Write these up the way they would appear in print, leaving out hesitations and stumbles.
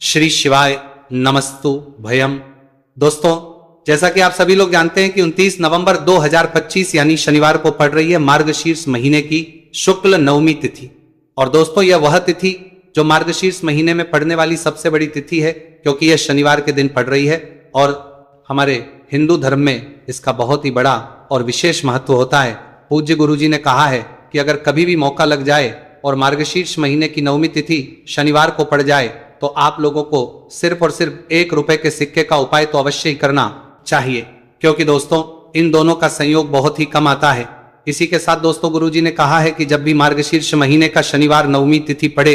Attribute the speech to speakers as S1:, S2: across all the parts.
S1: श्री शिवाय नमस्तु भयम। दोस्तों, जैसा कि आप सभी लोग जानते हैं कि 29 नवंबर 2025 यानी शनिवार को पड़ रही है मार्गशीर्ष महीने की शुक्ल नवमी तिथि। और दोस्तों, यह वह तिथि जो मार्गशीर्ष महीने में पड़ने वाली सबसे बड़ी तिथि है, क्योंकि यह शनिवार के दिन पड़ रही है। और हमारे हिंदू धर्म में इसका बहुत ही बड़ा और विशेष महत्व होता है। पूज्य गुरुजी ने कहा है कि अगर कभी भी मौका लग जाए और मार्गशीर्ष महीने की नवमी तिथि शनिवार को पड़ जाए तो आप लोगों को सिर्फ और सिर्फ 1 रुपए के सिक्के का उपाय तो अवश्य ही करना चाहिए, क्योंकि दोस्तों इन दोनों का संयोग बहुत ही कम आता है। इसी के साथ दोस्तों, गुरुजी ने कहा है कि जब भी मार्गशीर्ष महीने का शनिवार नवमी तिथि पड़े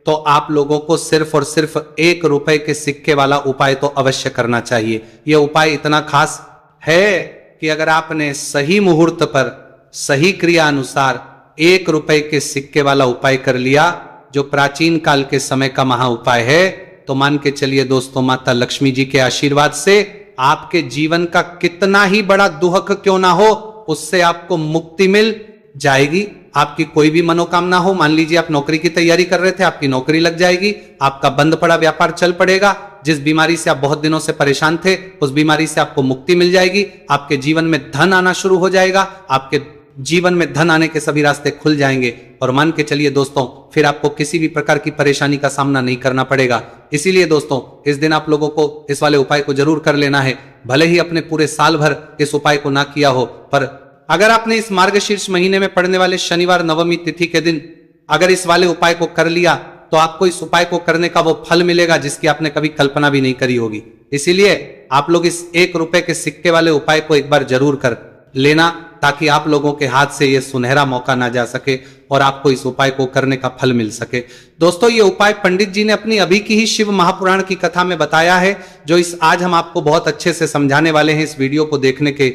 S1: तो आप लोगों को सिर्फ और सिर्फ 1 रुपए के सिक्के वाला उपाय तो अवश्य करना चाहिए। यह उपाय इतना खास है कि अगर आपने सही मुहूर्त पर सही क्रिया अनुसार 1 रुपए के सिक्के वाला उपाय कर लिया, जो प्राचीन काल के समय का महा उपाय है, तो मान के चलिए दोस्तों, माता लक्ष्मी जी के आशीर्वाद से आपके जीवन का कितना ही बड़ा दुहक क्यों ना हो, उससे आपको मुक्ति मिल जाएगी। आपकी कोई भी मनोकामना हो, मान लीजिए आप नौकरी की तैयारी कर रहे थे, आपकी नौकरी लग जाएगी, आपका बंद पड़ा व्यापार चल पड़ेगा, जिस बीमारी से आप बहुत दिनों से परेशान थे उस बीमारी से आपको मुक्ति मिल जाएगी, आपके जीवन में धन आना शुरू हो जाएगा, आपके जीवन में धन आने के सभी रास्ते खुल जाएंगे। और मान के चलिए दोस्तों, फिर आपको किसी भी प्रकार की परेशानी का सामना नहीं करना पड़ेगा। इसीलिए दोस्तों, इस दिन आप लोगों को इस वाले उपाय को जरूर कर लेना है। भले ही अपने पूरे साल भर इस उपाय को ना किया हो, पर अगर आपने इस मार्गशीर्ष महीने में पड़ने वाले शनिवार नवमी तिथि के दिन अगर इस वाले उपाय को कर लिया तो आपको इस उपाय को करने का वो फल मिलेगा जिसकी आपने कभी कल्पना भी नहीं करी होगी। इसीलिए आप लोग इस 1 रुपए के सिक्के वाले उपाय को एक बार जरूर कर लेना, ताकि आप लोगों के हाथ से यह सुनहरा मौका ना जा सके और आपको इस उपाय को करने का फल मिल सके। दोस्तों, ये उपाय पंडित जी ने अपनी अभी की ही शिव महापुराण की कथा में बताया है, जो इस आज हम आपको बहुत अच्छे से समझाने वाले हैं। इस वीडियो को देखने के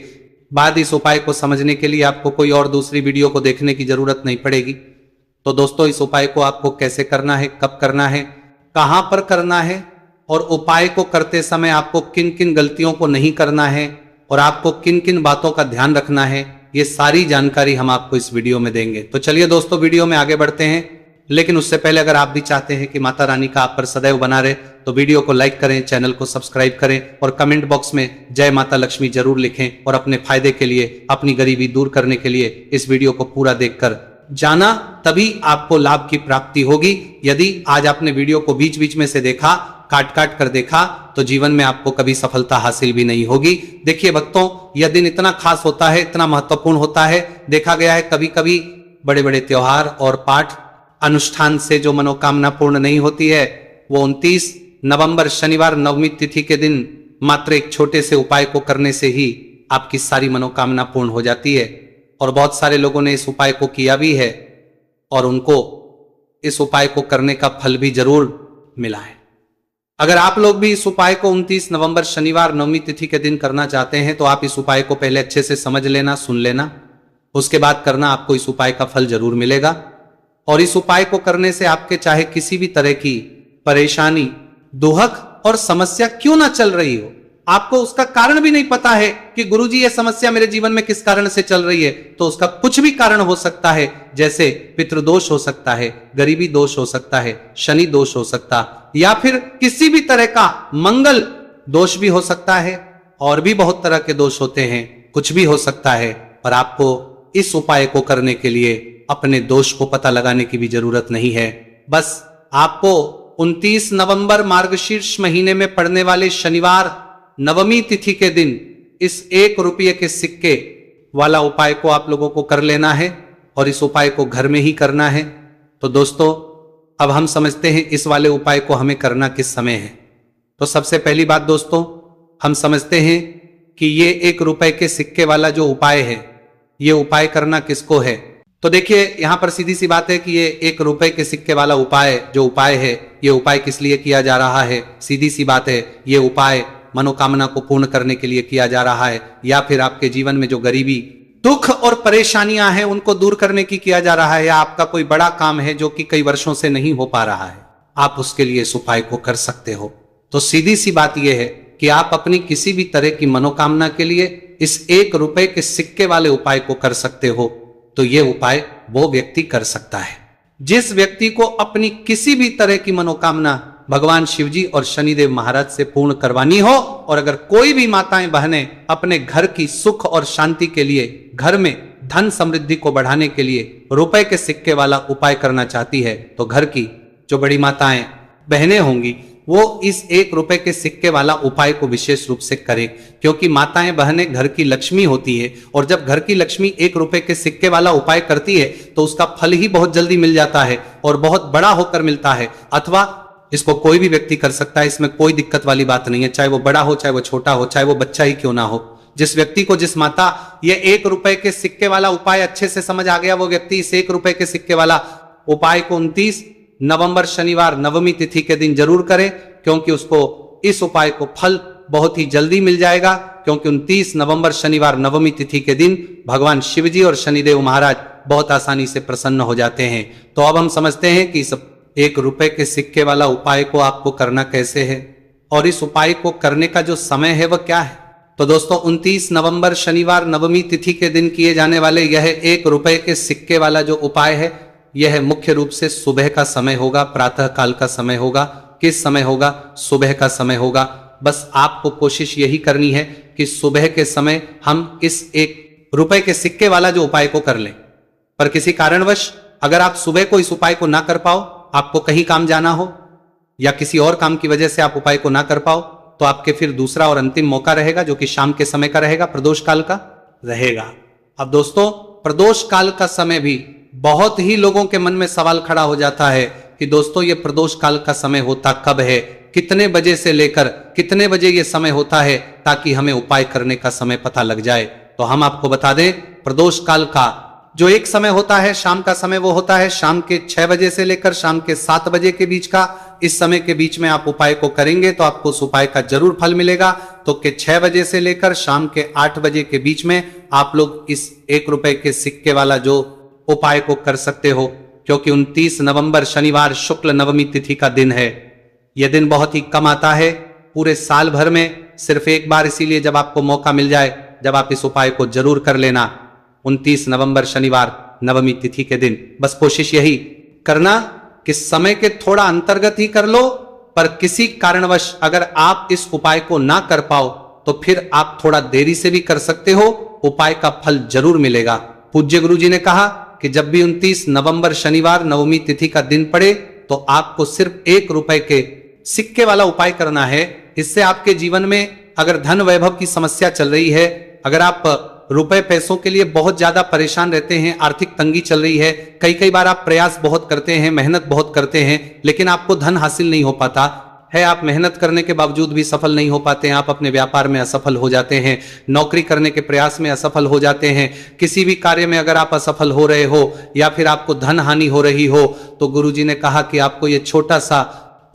S1: बाद इस उपाय को समझने के लिए आपको कोई और दूसरी वीडियो को देखने की जरूरत नहीं पड़ेगी। तो दोस्तों, इस उपाय को आपको कैसे करना है, कब करना है, कहां पर करना है, और उपाय को करते समय आपको किन किन गलतियों को नहीं करना है और आपको किन किन बातों का ध्यान रखना है, ये सारी जानकारी हम आपको इस वीडियो में देंगे। तो चलिए दोस्तों, वीडियो में आगे बढ़ते हैं। लेकिन उससे पहले अगर आप भी चाहते हैं कि माता रानी का आप पर सदैव बना रहे, तो वीडियो को लाइक करें, चैनल को सब्सक्राइब करें और कमेंट बॉक्स में जय माता लक्ष्मी जरूर लिखें। और अपने फायदे के लिए, अपनी गरीबी दूर करने के लिए इस वीडियो को पूरा देखकर जाना, तभी आपको लाभ की प्राप्ति होगी। यदि आज आपने वीडियो को बीच बीच में से देखा, काट काट कर देखा, तो जीवन में आपको कभी सफलता हासिल भी नहीं होगी। देखिए भक्तों, यह दिन इतना खास होता है, इतना महत्वपूर्ण होता है। देखा गया है कभी कभी बड़े बड़े त्योहार और पाठ अनुष्ठान से जो मनोकामना पूर्ण नहीं होती है, वो 29 नवंबर शनिवार नवमी तिथि के दिन मात्र एक छोटे से उपाय को करने से ही आपकी सारी मनोकामना पूर्ण हो जाती है। और बहुत सारे लोगों ने इस उपाय को किया भी है और उनको इस उपाय को करने का फल भी जरूर मिला है। अगर आप लोग भी इस उपाय को 29 नवंबर शनिवार नवमी तिथि के दिन करना चाहते हैं, तो आप इस उपाय को पहले अच्छे से समझ लेना, सुन लेना, उसके बाद करना, आपको इस उपाय का फल जरूर मिलेगा। और इस उपाय को करने से आपके चाहे किसी भी तरह की परेशानी, दुहक और समस्या क्यों ना चल रही हो, आपको उसका कारण भी नहीं पता है कि गुरुजी ये समस्या मेरे जीवन में किस कारण से चल रही है, तो उसका कुछ भी कारण हो सकता है। जैसे पितृदोष हो सकता है, गरीबी दोष हो सकता है, शनि दोष हो सकता, या फिर किसी भी तरह का मंगल दोष भी हो सकता है, और भी बहुत तरह के दोष होते हैं, कुछ भी हो सकता है। पर आपको इस उपाय को करने के लिए अपने दोष को पता लगाने की भी जरूरत नहीं है। बस आपको 29 नवंबर मार्गशीर्ष महीने में पड़ने वाले शनिवार नवमी तिथि के दिन इस 1 रुपये के सिक्के वाला उपाय को आप लोगों को कर लेना है, और इस उपाय को घर में ही करना है। तो दोस्तों, अब हम समझते हैं इस वाले उपाय को हमें करना किस समय है। तो सबसे पहली बात दोस्तों, हम समझते हैं कि ये 1 रुपए के सिक्के वाला जो उपाय है, ये उपाय करना किसको है। तो देखिए, यहां पर सीधी सी बात है कि ये 1 रुपए के सिक्के वाला उपाय जो उपाय है, ये उपाय किस लिए किया जा रहा है। सीधी सी बात है, ये उपाय मनोकामना को पूर्ण करने के लिए किया जा रहा है, या फिर आपके जीवन में जो गरीबी, दुख और परेशानियां हैं उनको दूर करने की किया जा रहा है, या आपका कोई बड़ा काम है जो कि कई वर्षों से नहीं हो पा रहा है, आप उसके लिए इस उपाय को कर सकते हो। तो सीधी सी बात यह है कि आप अपनी किसी भी तरह की मनोकामना के लिए इस 1 रुपए के सिक्के वाले उपाय को कर सकते हो। तो यह उपाय वो व्यक्ति कर सकता है जिस व्यक्ति को अपनी किसी भी तरह की मनोकामना भगवान शिवजी और शनिदेव महाराज से पूर्ण करवानी हो। और अगर कोई भी माताएं बहनें अपने घर की सुख और शांति के लिए, घर में धन समृद्धि को बढ़ाने के लिए रुपए के सिक्के वाला उपाय करना चाहती है, तो घर की जो बड़ी माताएं बहनें होंगी वो इस 1 रुपए के सिक्के वाला उपाय को विशेष रूप से करें, क्योंकि माताएं बहनें घर की लक्ष्मी होती है। और जब घर की लक्ष्मी 1 रुपए के सिक्के वाला उपाय करती है तो उसका फल ही बहुत जल्दी मिल जाता है और बहुत बड़ा होकर मिलता है। अथवा इसको कोई भी व्यक्ति कर सकता है, इसमें कोई दिक्कत वाली बात नहीं है, चाहे वो बड़ा हो, चाहे वो छोटा हो, चाहे वो बच्चा ही क्यों ना हो। जिस व्यक्ति को, जिस माता ये 1 रुपए के सिक्के वाला उपाय अच्छे से समझ आ गया, वो व्यक्ति इस 1 रुपए के सिक्के वाला उपाय को 29 नवंबर शनिवार नवमी तिथि के दिन जरूर करे, क्योंकि उसको इस उपाय को फल बहुत ही जल्दी मिल जाएगा। क्योंकि 29 नवंबर शनिवार नवमी तिथि के दिन भगवान शिवजी और शनिदेव महाराज बहुत आसानी से प्रसन्न हो जाते हैं। तो अब हम समझते हैं कि इस 1 रुपए के सिक्के वाला उपाय को आपको करना कैसे है और इस उपाय को करने का जो समय है वह क्या है। तो दोस्तों 29 नवंबर शनिवार नवमी तिथि के दिन किए जाने वाले यह 1 रुपए के सिक्के वाला जो उपाय है, यह मुख्य रूप से सुबह का समय होगा, प्रातः काल का समय होगा। किस समय होगा? सुबह का समय होगा। बस आपको कोशिश यही करनी है कि सुबह के समय हम इस 1 रुपए के सिक्के वाला जो उपाय को कर लें। पर किसी कारणवश अगर आप सुबह को इस उपाय को ना कर पाओ, आपको कहीं काम जाना हो या किसी और काम की वजह से आप उपाय को ना कर पाओ, तो आपके फिर दूसरा और अंतिम मौका रहेगा, जो कि शाम के समय का रहेगा, प्रदोष काल का रहेगा। अब दोस्तों प्रदोष काल का समय भी बहुत ही लोगों के मन में सवाल खड़ा हो जाता है कि दोस्तों ये प्रदोष काल का समय होता कब है, कितने बजे से लेकर कितने बजे ये समय होता है, ताकि हमें उपाय करने का समय पता लग जाए। तो हम आपको बता दें, प्रदोष काल का जो एक समय होता है, शाम का समय, वो होता है शाम के 6 बजे से लेकर शाम के 7 बजे के बीच का। इस समय के बीच में आप उपाय को करेंगे तो आपको उस उपाय का जरूर फल मिलेगा। तो के 6 बजे से लेकर शाम के 8 बजे के बीच में आप लोग इस 1 रुपए के सिक्के वाला जो उपाय को कर सकते हो, क्योंकि 29 नवंबर शनिवार शुक्ल नवमी तिथि का दिन है। यह दिन बहुत ही कम आता है पूरे साल भर में, सिर्फ एक बार, इसीलिए जब आपको मौका मिल जाए, जब आप इस उपाय को जरूर कर लेना 29 नवंबर शनिवार नवमी तिथि के दिन। बस कोशिश यही करना कि समय के थोड़ा अंतर्गत ही कर लो, पर किसी कारणवश अगर आप इस उपाय को ना कर पाओ तो फिर आप थोड़ा देरी से भी कर सकते हो, उपाय का फल जरूर मिलेगा। पूज्य गुरु जी ने कहा कि जब भी 29 नवंबर शनिवार नवमी तिथि का दिन पड़े तो आपको सिर्फ 1 रुपए के सिक्के वाला उपाय करना है। इससे आपके जीवन में अगर धन वैभव की समस्या चल रही है, अगर आप रुपए पैसों के लिए बहुत ज्यादा परेशान रहते हैं, आर्थिक तंगी चल रही है, कई बार आप प्रयास बहुत करते हैं, मेहनत बहुत करते हैं, लेकिन आपको धन हासिल नहीं हो पाता है, आप मेहनत करने के बावजूद भी सफल नहीं हो पाते हैं, आप अपने व्यापार में असफल हो जाते हैं, नौकरी करने के प्रयास में असफल हो जाते हैं, किसी भी कार्य में अगर आप असफल हो रहे हो या फिर आपको धन हानि हो रही हो, तो गुरुजी ने कहा कि आपको ये छोटा सा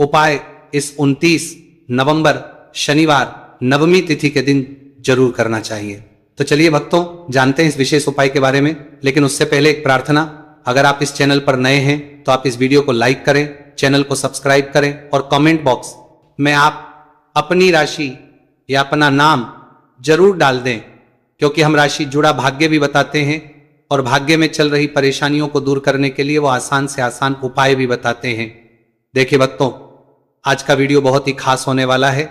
S1: उपाय इस 29 नवंबर शनिवार नवमी तिथि के दिन जरूर करना चाहिए। तो चलिए भक्तों, जानते हैं इस विशेष उपाय के बारे में, लेकिन उससे पहले एक प्रार्थना। अगर आप इस चैनल पर नए हैं तो आप इस वीडियो को लाइक करें, चैनल को सब्सक्राइब करें और कमेंट बॉक्स में आप अपनी राशि या अपना नाम जरूर डाल दें, क्योंकि हम राशि जुड़ा भाग्य भी बताते हैं और भाग्य में चल रही परेशानियों को दूर करने के लिए वो आसान से आसान उपाय भी बताते हैं। देखिए भक्तों, आज का वीडियो बहुत ही खास होने वाला है,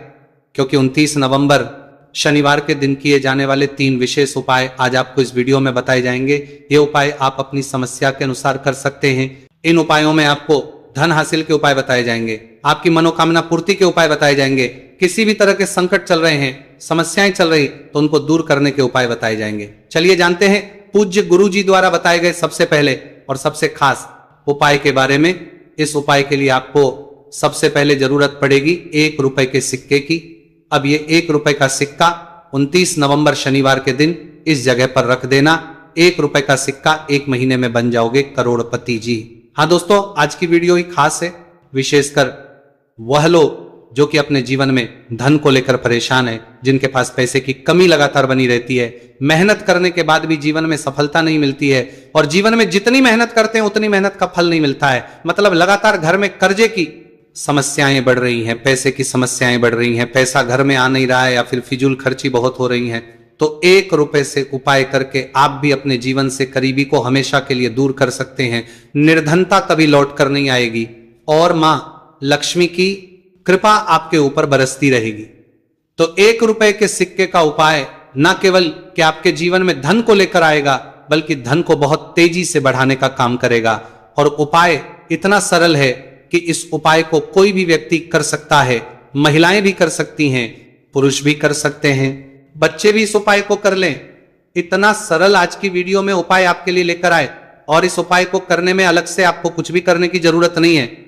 S1: क्योंकि 29 नवंबर शनिवार के दिन किए जाने वाले 3 विशेष उपाय आज आपको इस वीडियो में बताए जाएंगे। ये उपाय आप अपनी समस्या के अनुसार कर सकते हैं। इन उपायों में आपको धन हासिल के उपाय बताए जाएंगे, आपकी मनोकामना पूर्ति के उपाय बताए जाएंगे, किसी भी तरह के संकट चल रहे हैं, समस्याएं चल रही, तो उनको दूर करने के उपाय बताए जाएंगे। चलिए जानते हैं पूज्य गुरु जी द्वारा बताए गए सबसे पहले और सबसे खास उपाय के बारे में। इस उपाय के लिए आपको सबसे पहले जरूरत पड़ेगी 1 रुपए के सिक्के की। अब ये 1 रुपए का सिक्का 29 नवंबर शनिवार के दिन इस जगह पर रख देना। 1 रुपए का सिक्का 1 महीने में बन जाओगे करोड़पति जी। हाँ दोस्तों, आज की वीडियो ही खास है, विशेषकर वह लोग जो कि अपने जीवन में धन को लेकर परेशान है, जिनके पास पैसे की कमी लगातार बनी रहती है, मेहनत करने के बाद भी जीवन में सफलता नहीं मिलती है, और जीवन में जितनी मेहनत करते हैं उतनी मेहनत का फल नहीं मिलता है। मतलब लगातार घर में कर्जे की समस्याएं बढ़ रही हैं, पैसे की समस्याएं बढ़ रही हैं, पैसा घर में आ नहीं रहा है या फिर फिजूल खर्ची बहुत हो रही है, तो 1 रुपए से उपाय करके आप भी अपने जीवन से करीबी को हमेशा के लिए दूर कर सकते हैं। निर्धनता कभी लौट कर नहीं आएगी और मां लक्ष्मी की कृपा आपके ऊपर बरसती रहेगी। तो 1 रुपए के सिक्के का उपाय न केवल कि आपके जीवन में धन को लेकर आएगा, बल्कि धन को बहुत तेजी से बढ़ाने का काम करेगा। और उपाय इतना सरल है कि इस उपाय को कोई भी व्यक्ति कर सकता है, महिलाएं भी कर सकती हैं, पुरुष भी कर सकते हैं, बच्चे भी इस उपाय को कर लें। इतना सरल आज की वीडियो में उपाय आपके लिए लेकर आए, और इस उपाय को करने में अलग से आपको कुछ भी करने की जरूरत नहीं है।